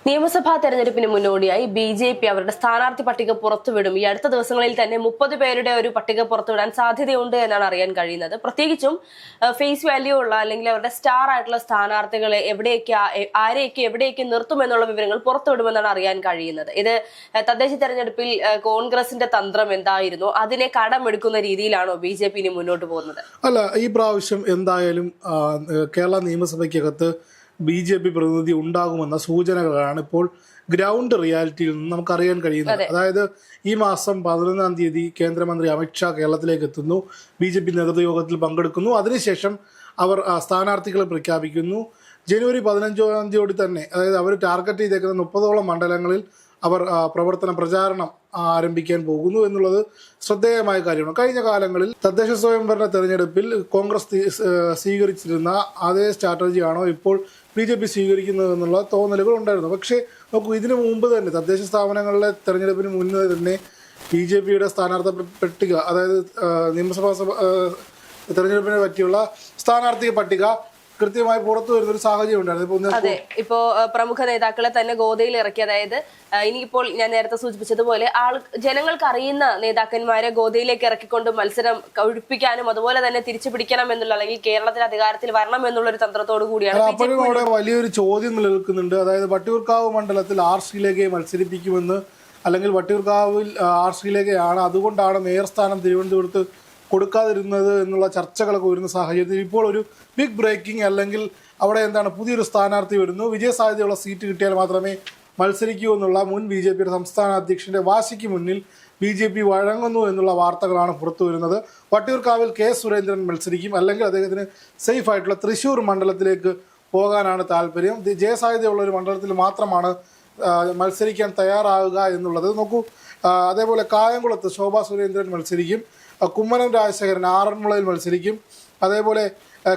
നിയമസഭാ തെരഞ്ഞെടുപ്പിന് മുന്നോടിയായി ബി.ജെ.പി അവരുടെ സ്ഥാനാർത്ഥി പട്ടിക പുറത്തുവിടും. ഈ അടുത്ത ദിവസങ്ങളിൽ തന്നെ 30 പേരുടെ ഒരു പട്ടിക പുറത്തുവിടാൻ സാധ്യതയുണ്ട് എന്നാണ് അറിയാൻ കഴിയുന്നത്. പ്രത്യേകിച്ചും ഫേസ് വാല്യൂ ഉള്ള അല്ലെങ്കിൽ അവരുടെ സ്റ്റാർ ആയിട്ടുള്ള സ്ഥാനാർത്ഥികളെ എവിടെയൊക്കെ നിർത്തുമെന്നുള്ള വിവരങ്ങൾ പുറത്തുവിടുമെന്നാണ് അറിയാൻ കഴിയുന്നത്. ഇത് തദ്ദേശ തെരഞ്ഞെടുപ്പിൽ കോൺഗ്രസിന്റെ തന്ത്രം എന്തായിരുന്നു, അതിനെ കടമെടുക്കുന്ന രീതിയിലാണോ ബി.ജെ.പി ഇനി മുന്നോട്ട് പോകുന്നത്? അല്ല, ഈ പ്രാവശ്യം എന്തായാലും കേരള നിയമസഭയ്ക്കകത്ത് ബി.ജെ.പി പ്രതിനിധി ഉണ്ടാകുമെന്ന സൂചനകളാണ് ഇപ്പോൾ ഗ്രൗണ്ട് റിയാലിറ്റിയിൽ നിന്ന് നമുക്കറിയാൻ കഴിയുന്നത്. അതായത് ഈ മാസം 11-ാം തീയതി കേന്ദ്രമന്ത്രി അമിത്ഷാ കേരളത്തിലേക്ക് എത്തുന്നു, ബി.ജെ.പി നേതൃയോഗത്തിൽ പങ്കെടുക്കുന്നു. അതിനുശേഷം അവർ സ്ഥാനാർത്ഥികളെ പ്രഖ്യാപിക്കുന്നു. ജനുവരി 15-ാം തീയതി തന്നെ, അതായത് അവർ ടാർഗറ്റ് ചെയ്തേക്കുന്ന 30ഓളം മണ്ഡലങ്ങളിൽ അവർ പ്രചാരണം ആരംഭിക്കാൻ പോകുന്നു എന്നുള്ളത് ശ്രദ്ധേയമായ കാര്യമാണ്. കഴിഞ്ഞ കാലങ്ങളിൽ തദ്ദേശ സ്വയംഭരണ തെരഞ്ഞെടുപ്പിൽ കോൺഗ്രസ് സ്വീകരിച്ചിരുന്ന അതേ സ്ട്രാറ്റജിയാണോ ഇപ്പോൾ ബി.ജെ.പി സ്വീകരിക്കുന്നത് എന്നുള്ള തോന്നലുകൾ ഉണ്ടായിരുന്നു. പക്ഷേ നോക്കൂ, ഇതിനു മുമ്പ് തന്നെ തദ്ദേശ സ്ഥാപനങ്ങളിലെ തെരഞ്ഞെടുപ്പിന് മുന്നേ തന്നെ ബി.ജെ.പിയുടെ സ്ഥാനാർത്ഥി പട്ടിക, അതായത് നിയമസഭാ തെരഞ്ഞെടുപ്പിനെ പറ്റിയുള്ള സ്ഥാനാർത്ഥി പട്ടിക കൃത്യമായി പുറത്തു വരുന്ന ഒരു സാഹചര്യം ഉണ്ടായിരുന്നു. അതെ, ഇപ്പോ പ്രമുഖ നേതാക്കളെ തന്നെ ഗോദയിൽ ഇറക്കി, അതായത് ഇനിയിപ്പോൾ ഞാൻ നേരത്തെ സൂചിപ്പിച്ചതുപോലെ ജനങ്ങൾക്ക് അറിയുന്ന നേതാക്കന്മാരെ ഗോദയിലേക്ക് ഇറക്കിക്കൊണ്ട് മത്സരം ഒഴിപ്പിക്കാനും അതുപോലെ തന്നെ തിരിച്ചു പിടിക്കണം എന്നുള്ള, അല്ലെങ്കിൽ കേരളത്തിൽ അധികാരത്തിൽ വരണം എന്നുള്ള ഒരു തന്ത്രത്തോടു കൂടിയാണ്. അപ്പോഴും അവിടെ വലിയൊരു ചോദ്യം നിലനിൽക്കുന്നുണ്ട്. അതായത് വട്ടിയൂർക്കാവ് മണ്ഡലത്തിൽ ആർ ശ്രീലേഖയെ മത്സരിപ്പിക്കുമെന്ന്, അല്ലെങ്കിൽ വട്ടിയൂർക്കാവിൽ ആർ ശ്രീലേഖയാണ്, അതുകൊണ്ടാണ് മേയർ സ്ഥാനം തിരുവനന്തപുരത്ത് കൊടുക്കാതിരുന്നത് എന്നുള്ള ചർച്ചകളൊക്കെ വരുന്ന സാഹചര്യത്തിൽ ഇപ്പോൾ ഒരു ബിഗ് ബ്രേക്കിംഗ്, അല്ലെങ്കിൽ അവിടെ പുതിയൊരു സ്ഥാനാർത്ഥി വരുന്നു, വിജയസാധ്യതയുള്ള സീറ്റ് കിട്ടിയാൽ മാത്രമേ മത്സരിക്കൂ എന്നുള്ള മുൻ ബി.ജെ.പിയുടെ സംസ്ഥാന അധ്യക്ഷന്റെ വാശിക്ക് മുന്നിൽ ബി.ജെ.പി വഴങ്ങുന്നു എന്നുള്ള വാർത്തകളാണ് പുറത്തു വരുന്നത്. വട്ടിയൂർക്കാവിൽ കെ സുരേന്ദ്രൻ മത്സരിക്കും, അല്ലെങ്കിൽ അദ്ദേഹത്തിന് സേഫ് ആയിട്ടുള്ള തൃശ്ശൂർ മണ്ഡലത്തിലേക്ക് പോകാനാണ് താല്പര്യം. ജയസാധ്യതയുള്ള ഒരു മണ്ഡലത്തിൽ മാത്രമാണ് മത്സരിക്കാൻ തയ്യാറാവുക എന്നുള്ളത്. നോക്കൂ, അതേപോലെ കായംകുളത്ത് ശോഭാ സുരേന്ദ്രൻ മത്സരിക്കും, കുമ്മനം രാജശേഖരൻ ആറന്മുളയിൽ മത്സരിക്കും, അതേപോലെ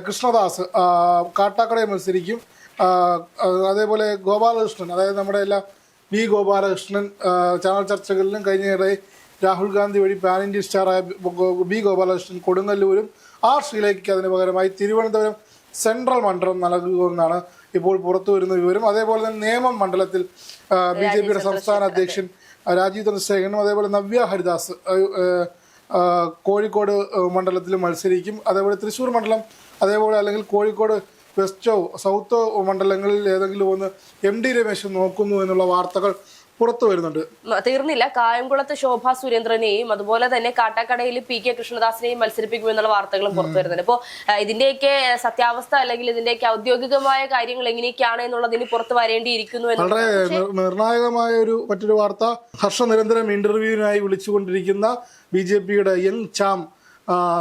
കൃഷ്ണദാസ് കാട്ടാക്കടയിൽ മത്സരിക്കും, അതേപോലെ ഗോപാലകൃഷ്ണൻ, അതായത് നമ്മുടെ വി ഗോപാലകൃഷ്ണൻ ചാനൽ ചർച്ചകളിലും കഴിഞ്ഞിടെ രാഹുൽ ഗാന്ധി വഴി പാൻ ഇന്ത്യൻ സ്റ്റാറായ ബി ഗോപാലകൃഷ്ണൻ കൊടുങ്ങല്ലൂരും ആർ ശ്രീലേഖയ്ക്ക് അതിന് പകരമായി തിരുവനന്തപുരം സെൻട്രൽ മണ്ഡലം നൽകുമെന്നാണ് ഇപ്പോൾ പുറത്തു വരുന്ന വിവരം. അതേപോലെ തന്നെ നേമം മണ്ഡലത്തിൽ ബി.ജെ.പിയുടെ സംസ്ഥാന അധ്യക്ഷൻ രാജീവ് ചന്ദ്രശേഖരനും അതേപോലെ നവ്യ ഹരിദാസ് കോഴിക്കോട് മണ്ഡലത്തിൽ മത്സരിക്കും. അതേപോലെ തൃശ്ശൂർ മണ്ഡലം, അതേപോലെ അല്ലെങ്കിൽ കോഴിക്കോട് വെസ്റ്റോ സൗത്തോ മണ്ഡലങ്ങളിൽ ഏതെങ്കിലും ഒന്ന് എം ഡി രമേശ് നോക്കുന്നു എന്നുള്ള വാർത്തകൾ പുറത്തു വരുന്നുണ്ട്. തീർന്നില്ല, കായംകുളത്ത് ശോഭാ സുരേന്ദ്രനെയും അതുപോലെ തന്നെ കാട്ടാക്കടയിൽ പി.കെ. കൃഷ്ണദാസിനെയും മത്സരിപ്പിക്കുമെന്നുള്ള വാർത്തകളും പുറത്തു വരുന്നുണ്ട്. അപ്പോൾ ഇതിന്റെയൊക്കെ സത്യാവസ്ഥ അല്ലെങ്കിൽ ഇതിന്റെയൊക്കെ ഔദ്യോഗികമായ കാര്യങ്ങൾ എങ്ങനെയൊക്കെയാണ് എന്നുള്ളതിന് പുറത്ത് വരേണ്ടിയിരിക്കുന്നു. വളരെ നിർണായകമായ മറ്റൊരു വാർത്ത, ഹർഷ നിരന്തരം ഇന്റർവ്യൂവിനായി വിളിച്ചുകൊണ്ടിരിക്കുന്ന ബി.ജെ.പിയുടെ യങ് ചാം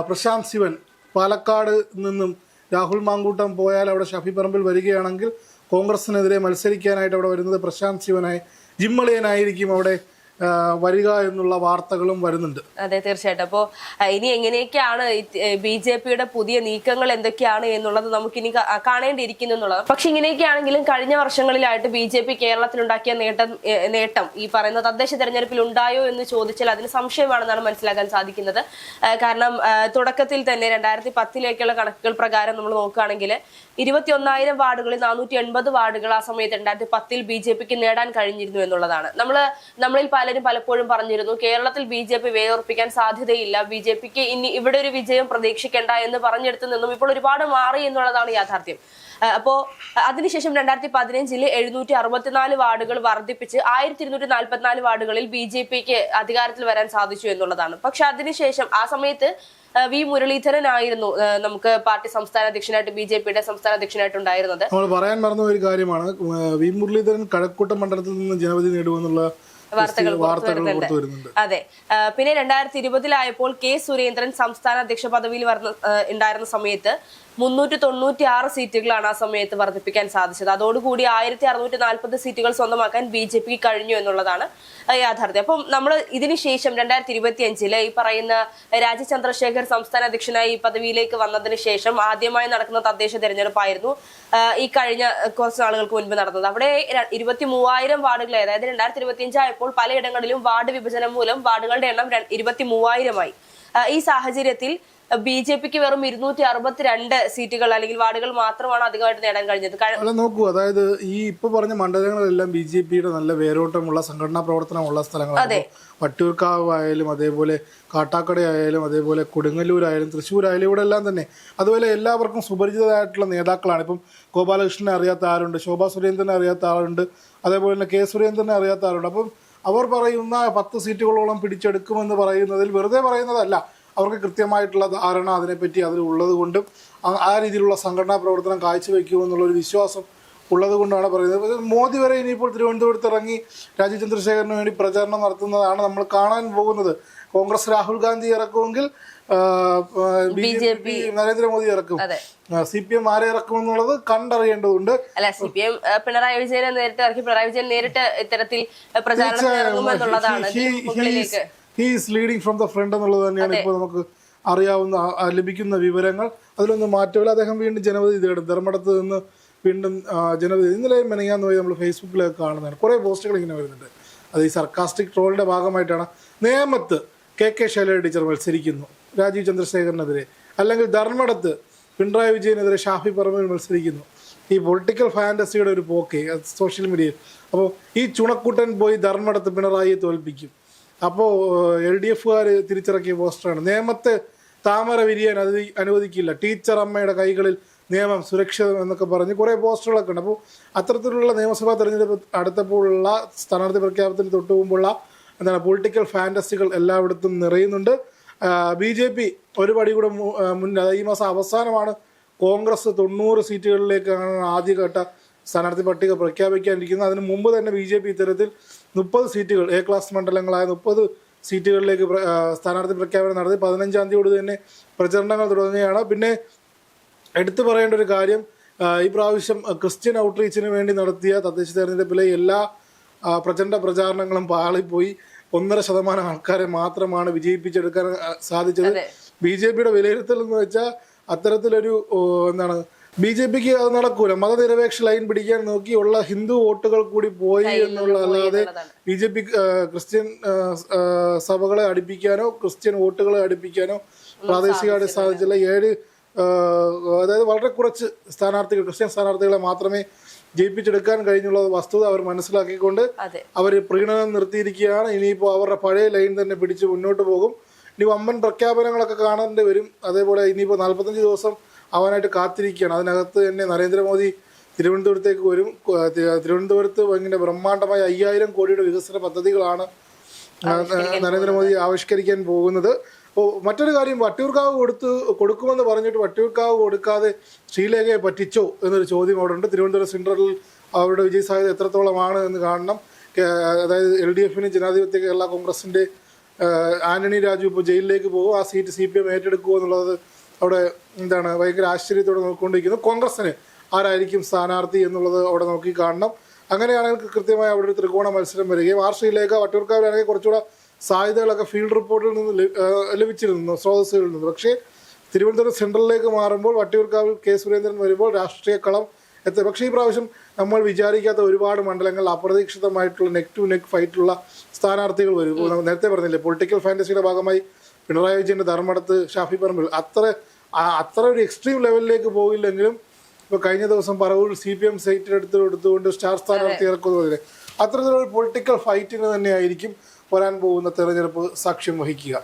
പ്രശാന്ത് ശിവൻ പാലക്കാട് നിന്നും രാഹുൽ മാങ്കൂട്ടം പോയാൽ അവിടെ ഷഫി പറമ്പിൽ വരികയാണെങ്കിൽ കോൺഗ്രസിനെതിരെ മത്സരിക്കാനായിട്ട് അവിടെ വരുന്നത് പ്രശാന്ത് ശിവനായി ജിമ്മളിയനായിരിക്കും അവിടെ വരിക എന്നുള്ള വാർത്തകളും വരുന്നുണ്ട്. അതെ, തീർച്ചയായിട്ടും. അപ്പോൾ ഇനി എങ്ങനെയൊക്കെയാണ് ബി.ജെ.പിയുടെ പുതിയ നീക്കങ്ങൾ എന്തൊക്കെയാണ് എന്നുള്ളത് നമുക്കിനി കാണേണ്ടിയിരിക്കുന്നു എന്നുള്ളത്. പക്ഷെ ഇങ്ങനെയൊക്കെയാണെങ്കിലും കഴിഞ്ഞ വർഷങ്ങളിലായിട്ട് ബി.ജെ.പി കേരളത്തിലുണ്ടാക്കിയ നേട്ടം ഈ പറയുന്ന തദ്ദേശ തെരഞ്ഞെടുപ്പിൽ ഉണ്ടായോ എന്ന് ചോദിച്ചാൽ അതിന് സംശയമാണെന്നാണ് മനസ്സിലാക്കാൻ സാധിക്കുന്നത്. കാരണം തുടക്കത്തിൽ തന്നെ 2010 കണക്കുകൾ പ്രകാരം നമ്മൾ നോക്കുകയാണെങ്കിൽ 21,000 വാർഡുകളിൽ 480 വാർഡുകൾ ആ സമയത്ത് 2010 ബി.ജെ.പിക്ക് നേടാൻ കഴിഞ്ഞിരുന്നു എന്നുള്ളതാണ്. നമ്മളിൽ പലരും പലപ്പോഴും പറഞ്ഞിരുന്നു, കേരളത്തിൽ ബി.ജെ.പി വേർപ്പിക്കാൻ സാധ്യതയില്ല, ബി.ജെ.പിക്ക് ഇനി ഇവിടെ ഒരു വിജയം പ്രതീക്ഷിക്കേണ്ട എന്ന് പറഞ്ഞെടുത്തു നിന്നും ഇപ്പോൾ ഒരുപാട് മാറി എന്നുള്ളതാണ് യാഥാർത്ഥ്യം. അപ്പോ അതിനുശേഷം 2015 764 വാർഡുകൾ വർദ്ധിപ്പിച്ച് 1244 വാർഡുകളിൽ ബി.ജെ.പിക്ക് അധികാരത്തിൽ വരാൻ സാധിച്ചു എന്നുള്ളതാണ്. പക്ഷെ അതിനുശേഷം ആ സമയത്ത് വി മുരളീധരനായിരുന്നു നമുക്ക് പാർട്ടി സംസ്ഥാന അധ്യക്ഷനായിട്ട് ബി.ജെ.പിയുടെ സംസ്ഥാന അധ്യക്ഷനായിട്ട് ഉണ്ടായിരുന്നത്. നമ്മൾ പറയാൻ മറന്ന ഒരു കാര്യമാണ്, വി മുരളീധരൻ കഴക്കൂട്ടം മണ്ഡലത്തിൽ നിന്ന് ജനവിധി നേടുമെന്നുള്ള വാർത്തകൾ വരുന്നുണ്ട്. അതെ, പിന്നെ 2020 കെ സുരേന്ദ്രൻ സംസ്ഥാന അധ്യക്ഷ പദവിയിൽ ഉണ്ടായിരുന്ന സമയത്ത് 396 സീറ്റുകളാണ് ആ സമയത്ത് വർദ്ധിപ്പിക്കാൻ സാധിച്ചത്. അതോടുകൂടി 1640 സീറ്റുകൾ സ്വന്തമാക്കാൻ ബി.ജെ.പിക്ക് കഴിഞ്ഞു എന്നുള്ളതാണ് യാഥാർത്ഥ്യം. അപ്പം നമ്മൾ ഇതിനുശേഷം 2025 ഈ പറയുന്ന രാജീവ് ചന്ദ്രശേഖർ സംസ്ഥാന അധ്യക്ഷനായി ഈ പദവിയിലേക്ക് വന്നതിന് ശേഷം ആദ്യമായി നടക്കുന്ന തദ്ദേശ തെരഞ്ഞെടുപ്പായിരുന്നു ഈ കഴിഞ്ഞ കുറച്ച് നാളുകൾക്ക് മുൻപ് നടന്നത്. അവിടെ 23,000 വാർഡുകൾ, അതായത് 2025 ആയപ്പോൾ പലയിടങ്ങളിലും വാർഡ് വിഭജനം മൂലം വാർഡുകളുടെ എണ്ണം 23,000 ആയി. ഈ സാഹചര്യത്തിൽ BJP-ക്ക് വെറും 262 സീറ്റുകൾ അല്ലെങ്കിൽ വാർഡുകൾ മാത്രമാണ് അധികമായിട്ട് നേടാൻ കഴിഞ്ഞത്. അല്ല നോക്കൂ, അതായത് ഈ ഇപ്പൊ പറഞ്ഞ മണ്ഡലങ്ങളെല്ലാം BJP-യുടെ നല്ല വേരോട്ടമുള്ള സംഘടനാ പ്രവർത്തനമുള്ള സ്ഥലങ്ങളാണ്. വട്ടിയൂർക്കാവ് ആയാലും അതേപോലെ കാട്ടാക്കട ആയാലും അതേപോലെ കൊടുങ്ങല്ലൂരായാലും തൃശ്ശൂരായാലും ഇവിടെ എല്ലാം തന്നെ അതുപോലെ എല്ലാവർക്കും സുപരിചിതരായിട്ടുള്ള നേതാക്കളാണ്. ഇപ്പം ഗോപാലകൃഷ്ണനെ അറിയാത്ത ആരുണ്ട്, ശോഭാ സുരേന്ദ്രനെ അറിയാത്ത ആളുണ്ട്, അതേപോലെ തന്നെ കെ സുരേന്ദ്രനെ അറിയാത്ത ആളുണ്ട്. അപ്പം അവർ പറയുന്ന 10 സീറ്റുകളോളം പിടിച്ചെടുക്കുമെന്ന് പറയുന്നതിൽ വെറുതെ പറയുന്നതല്ല, അവർക്ക് കൃത്യമായിട്ടുള്ള ധാരണ അതിനെപ്പറ്റി അതിലുള്ളത് കൊണ്ടും ആ രീതിയിലുള്ള സംഘടനാ പ്രവർത്തനം കാഴ്ചവെക്കുമെന്നുള്ളൊരു വിശ്വാസം ഉള്ളത് കൊണ്ടാണ് പറയുന്നത്. മോദി വരെ ഇനിയിപ്പോൾ തിരുവനന്തപുരത്ത് ഇറങ്ങി രാജീവ് ചന്ദ്രശേഖരന് വേണ്ടി പ്രചാരണം നടത്തുന്നതാണ് നമ്മൾ കാണാൻ പോകുന്നത്. കോൺഗ്രസ് രാഹുൽ ഗാന്ധി ഇറക്കുമെങ്കിൽ BJP നരേന്ദ്രമോദി ഇറക്കും, CPM ആരെ ഇറക്കുമെന്നുള്ളത് കണ്ടറിയേണ്ടതുണ്ട്. അല്ല, CPM പിണറായി വിജയനെ നേരിട്ട് ഇറക്കി, പിണറായി വിജയൻ നേരിട്ട് ഇത്തരത്തിൽ പ്രചാരണം ഇറങ്ങുമെന്നുള്ളതാണ്. He's leading from the front എന്നുള്ളത് തന്നെയാണ് ഇപ്പോൾ നമുക്ക് അറിയാവുന്ന ലഭിക്കുന്ന വിവരങ്ങൾ. അതിലൊന്നും മാറ്റമില്ല. അദ്ദേഹം വീണ്ടും ജനവിധി തേടും. ധർമ്മടത്ത് നിന്ന് വീണ്ടും ജനവിധി. ഇന്നലെ മെനങ്ങാന്ന് പോയി നമ്മൾ ഫേസ്ബുക്കിലൊക്കെ കാണുന്നതാണ്. കുറേ പോസ്റ്റുകൾ ഇങ്ങനെ വരുന്നുണ്ട്. അത് ഈ സർക്കാസ്റ്റിക് ട്രോളിന്റെ ഭാഗമായിട്ടാണ്. നേമത്ത് KK ശൈലജ ടീച്ചർ മത്സരിക്കുന്നു രാജീവ് ചന്ദ്രശേഖരനെതിരെ, അല്ലെങ്കിൽ ധർമ്മടത്ത് പിണറായി വിജയനെതിരെ ഷാഫി പറമ്പിൽ മത്സരിക്കുന്നു. ഈ പൊളിറ്റിക്കൽ ഫാന്റസിയുടെ ഒരു പോക്കെ സോഷ്യൽ മീഡിയയിൽ. അപ്പോൾ ഈ ചുണക്കുട്ടൻ പോയി ധർമ്മടത്ത് പിണറായിയെ തോൽപ്പിക്കും. അപ്പോൾ LDF-കാർ തിരിച്ചിറക്കിയ പോസ്റ്ററാണ്. നേമത്തെ താമര വിരിയാൻ അനുവദിക്കില്ല, ടീച്ചർ അമ്മയുടെ കൈകളിൽ നിയമം സുരക്ഷിതം എന്നൊക്കെ പറഞ്ഞ് കുറേ പോസ്റ്ററുകളൊക്കെ ഉണ്ട്. അപ്പോൾ അത്തരത്തിലുള്ള നിയമസഭാ തെരഞ്ഞെടുപ്പ് അടുത്തപ്പോഴുള്ള സ്ഥാനാർത്ഥി പ്രഖ്യാപനത്തിന് തൊട്ടു മുമ്പുള്ള പൊളിറ്റിക്കൽ ഫാന്റസികൾ എല്ലായിടത്തും നിറയുന്നുണ്ട്. BJP ഒരു പടി കൂടെ ഈ മാസം അവസാനമാണ് കോൺഗ്രസ് 90 സീറ്റുകളിലേക്കാണ് ആദ്യഘട്ട സ്ഥാനാർത്ഥി പട്ടിക പ്രഖ്യാപിക്കാനിരിക്കുന്നത്. അതിന് മുമ്പ് തന്നെ BJP ഇത്തരത്തിൽ 30 സീറ്റുകൾ A ക്ലാസ് മണ്ഡലങ്ങളായ 30 സീറ്റുകളിലേക്ക് സ്ഥാനാർത്ഥി പ്രഖ്യാപനം നടത്തി 15-ാം തീയതിയോട് തന്നെ പ്രചരണങ്ങൾ തുടങ്ങുകയാണ്. പിന്നെ എടുത്തു പറയേണ്ട ഒരു കാര്യം, ഈ പ്രാവശ്യം ക്രിസ്ത്യൻ ഔട്ട്റീച്ചിന് വേണ്ടി നടത്തിയ തദ്ദേശ തെരഞ്ഞെടുപ്പിലെ എല്ലാ പ്രചണ്ഡ പ്രചാരണങ്ങളും പാളിപ്പോയി. 1.5% ആൾക്കാരെ മാത്രമാണ് വിജയിപ്പിച്ചെടുക്കാൻ സാധിച്ചത്. BJP-യുടെ വിലയിരുത്തൽ എന്ന് വെച്ചാൽ അത്തരത്തിലൊരു BJP-ക്ക് അത് നടക്കൂല. മതനിരപേക്ഷ ലൈൻ പിടിക്കാൻ നോക്കി ഉള്ള ഹിന്ദു വോട്ടുകൾ കൂടി പോയി എന്നുള്ളതല്ലാതെ BJP ക്രിസ്ത്യൻ സഭകളെ അടുപ്പിക്കാനോ ക്രിസ്ത്യൻ വോട്ടുകളെ അടുപ്പിക്കാനോ പ്രാദേശികമായിട്ട് സാധിച്ചില്ല. അതായത് വളരെ കുറച്ച് സ്ഥാനാർത്ഥികൾ, ക്രിസ്ത്യൻ സ്ഥാനാർത്ഥികളെ മാത്രമേ ജയിപ്പിച്ചെടുക്കാൻ കഴിഞ്ഞുള്ള വസ്തുത അവർ മനസ്സിലാക്കിക്കൊണ്ട് അവർ പ്രീണനം നിർത്തിയിരിക്കുകയാണ്. ഇനിയിപ്പോൾ അവരുടെ പഴയ ലൈൻ തന്നെ പിടിച്ച് മുന്നോട്ട് പോകും. ഇനി വമ്പൻ പ്രഖ്യാപനങ്ങളൊക്കെ കാണേണ്ടി വരും. അതേപോലെ ഇനിയിപ്പോൾ 45 ദിവസം അവനായിട്ട് കാത്തിരിക്കുകയാണ്. അതിനകത്ത് തന്നെ നരേന്ദ്രമോദി തിരുവനന്തപുരത്തേക്ക് വരും. തിരുവനന്തപുരത്ത് ഇങ്ങനെ ബ്രഹ്മാണ്ഡമായ 5000 കോടിയുടെ വികസന പദ്ധതികളാണ് നരേന്ദ്രമോദി ആവിഷ്കരിക്കാൻ പോകുന്നത്. അപ്പോൾ മറ്റൊരു കാര്യം, വട്ടിയൂർക്കാവ് കൊടുക്കുമെന്ന് പറഞ്ഞിട്ട് വട്ടിയൂർക്കാവ് കൊടുക്കാതെ ശ്രീലേഖയെ പറ്റിച്ചോ എന്നൊരു ചോദ്യം അവിടെ ഉണ്ട്. തിരുവനന്തപുരം സെൻട്രലിൽ അവരുടെ വിജയ സാധ്യത എത്രത്തോളമാണ് എന്ന് കാണണം. അതായത് LDF-ന് ജനാധിപത്യ കേരള കോൺഗ്രസിൻ്റെ ആന്റണി രാജു ഇപ്പോൾ ജയിലിലേക്ക് പോകും. ആ സീറ്റ് CPM ഏറ്റെടുക്കുമോ എന്നുള്ളത് അവിടെ ഭയങ്കര ആശ്ചര്യത്തോടെ നോക്കിക്കൊണ്ടിരിക്കുന്നു. കോൺഗ്രസിന് ആരായിരിക്കും സ്ഥാനാർത്ഥി എന്നുള്ളത് അവിടെ നോക്കി കാണണം. അങ്ങനെയാണെങ്കിൽ കൃത്യമായി അവിടെ ഒരു ത്രികോണ മത്സരം വരികയും ശ്രീലേഖ വട്ടിയൂർക്കാവിലാണെങ്കിൽ കുറച്ചുകൂടെ സാധ്യതകളൊക്കെ ഫീൽഡ് റിപ്പോർട്ടിൽ നിന്ന് ലഭിച്ചിരുന്നു, സ്രോതസ്സുകളിൽ നിന്ന്. പക്ഷേ തിരുവനന്തപുരം സെൻട്രലിലേക്ക് മാറുമ്പോൾ വട്ടിയൂർക്കാവിൽ K സുരേന്ദ്രൻ വരുമ്പോൾ രാഷ്ട്രീയ കളം എത്തും. പക്ഷേ ഈ പ്രാവശ്യം നമ്മൾ വിചാരിക്കാത്ത ഒരുപാട് മണ്ഡലങ്ങളിൽ അപ്രതീക്ഷിതമായിട്ടുള്ള നെക്ക് ടു നെക്ക് ഫൈറ്റുള്ള സ്ഥാനാർത്ഥികൾ വരും. നേരത്തെ പറഞ്ഞില്ലേ, പൊളിറ്റിക്കൽ ഫാന്റസിയുടെ ഭാഗമായി പിണറായി വിജയൻ്റെ ധർമ്മടത്ത് ഷാഫി പറമ്പിൽ അത്ര ഒരു എക്സ്ട്രീം ലെവലിലേക്ക് പോയില്ലെങ്കിലും ഇപ്പോൾ കഴിഞ്ഞ ദിവസം പറവൂർ CPM സൈറ്റിൽ എടുത്തുകൊണ്ട് സ്റ്റാർ സ്ഥാനാർത്ഥി ഇറക്കുന്നതിലെ അത്തരത്തിലൊരു പൊളിറ്റിക്കൽ ഫൈറ്റിന് തന്നെയായിരിക്കും വരാൻ പോകുന്ന തെരഞ്ഞെടുപ്പ് സാക്ഷ്യം വഹിക്കുക.